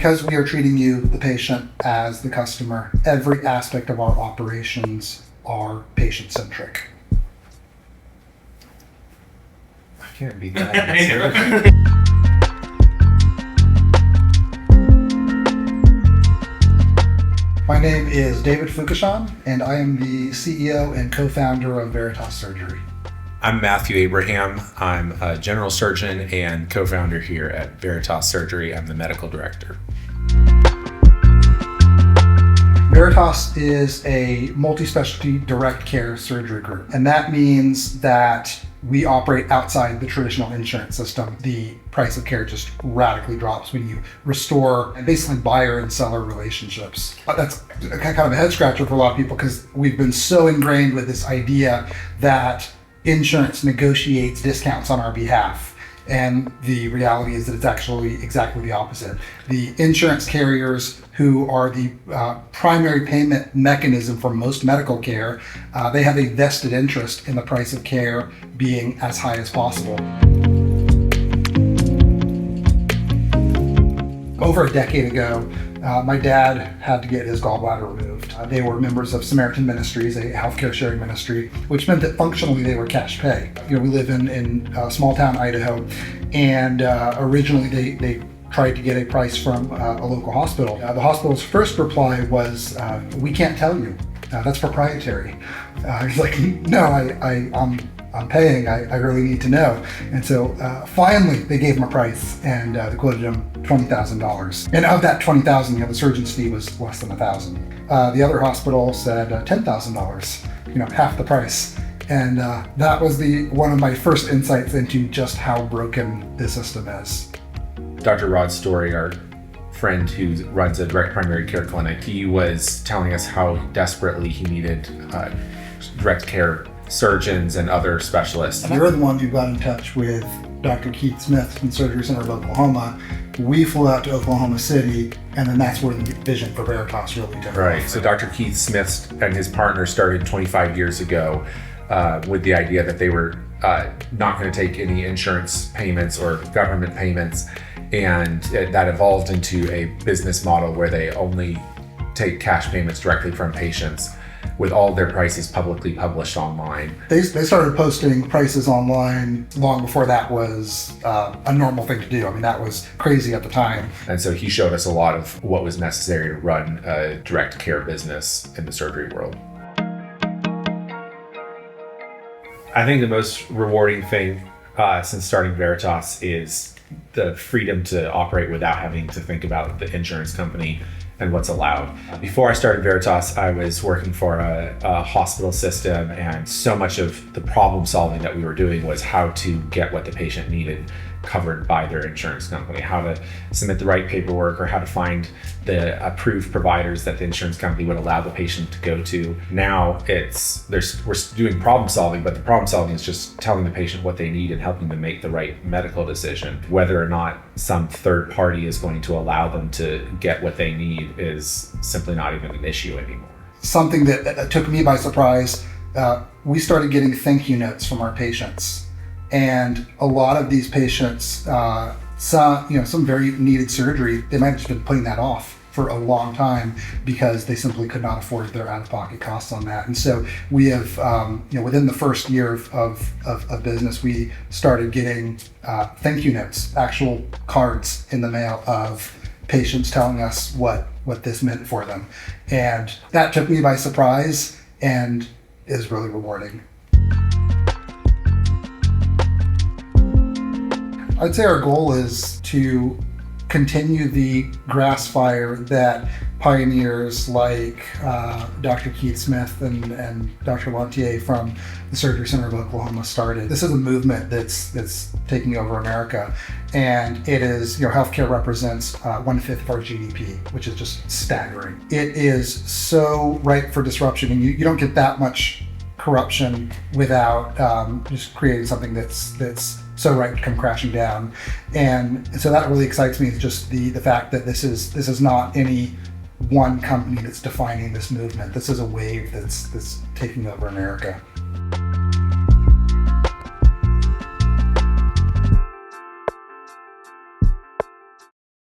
Because we are treating you, the patient, as the customer, every aspect of our operations are patient-centric. I can't beat that answer. My name is David Foucachon, and I am the CEO and co-founder of Veritas Surgery. I'm Matthew Abraham. I'm a general surgeon and co-founder here at Veritas Surgery. I'm the medical director. Veritas is a multi-specialty direct care surgery group, and that means that we operate outside the traditional insurance system. The price of care just radically drops when you restore basically buyer and seller relationships. That's kind of a head scratcher for a lot of people because we've been so ingrained with this idea that insurance negotiates discounts on our behalf. And the reality is that it's actually exactly the opposite. The insurance carriers, who are the primary payment mechanism for most medical care, they have a vested interest in the price of care being as high as possible. Over a decade ago, my dad had to get his gallbladder removed. They were members of Samaritan Ministries, a healthcare sharing ministry, which meant that functionally they were cash pay. We live in small town Idaho, and originally they tried to get a price from a local hospital. The hospital's first reply was, "We can't tell you. That's proprietary." He's like, "No, I'm paying. I really need to know." And so finally, they gave him a price, and they quoted him $20,000. And of that $20,000, the surgeon's fee was less than $1,000. The other hospital said $10,000, half the price. And that was one of my first insights into just how broken this system is. Dr. Rod Story, our friend who runs a direct primary care clinic, he was telling us how desperately he needed direct care surgeons and other specialists. You're the one who got in touch with Dr. Keith Smith from the Surgery Center of Oklahoma. We flew out to Oklahoma City, and then that's where the vision for Veritas really took off. Right. So Dr. Keith Smith and his partner started 25 years ago with the idea that they were not going to take any insurance payments or government payments, and that evolved into a business model where they only take cash payments directly from patients, with all their prices publicly published online. They started posting prices online long before that was a normal thing to do. I mean, that was crazy at the time. And so he showed us a lot of what was necessary to run a direct care business in the surgery world. I think the most rewarding thing since starting Veritas is the freedom to operate without having to think about the insurance company and what's allowed. Before I started Veritas, I was working for a hospital system, and so much of the problem solving that we were doing was how to get what the patient needed covered by their insurance company, how to submit the right paperwork, or how to find the approved providers that the insurance company would allow the patient to go to. Now we're doing problem solving, but the problem solving is just telling the patient what they need and helping them make the right medical decision. Whether or not some third party is going to allow them to get what they need is simply not even an issue anymore. Something that took me by surprise, we started getting thank you notes from our patients. And a lot of these patients, some very needed surgery, they might have just been putting that off for a long time because they simply could not afford their out-of-pocket costs on that. And so we have, within the first year of business, we started getting thank you notes, actual cards in the mail of patients telling us what this meant for them. And that took me by surprise and is really rewarding. I'd say our goal is to continue the grass fire that pioneers like Dr. Keith Smith and Dr. Lantier from the Surgery Center of Oklahoma started. This is a movement that's taking over America, and it is, healthcare represents 1/5 of our GDP, which is just staggering. It is so ripe for disruption, and you don't get that much corruption without just creating something that's so right to come crashing down. And so that really excites me, just the fact that this is not any one company that's defining this movement. This is a wave that's taking over America.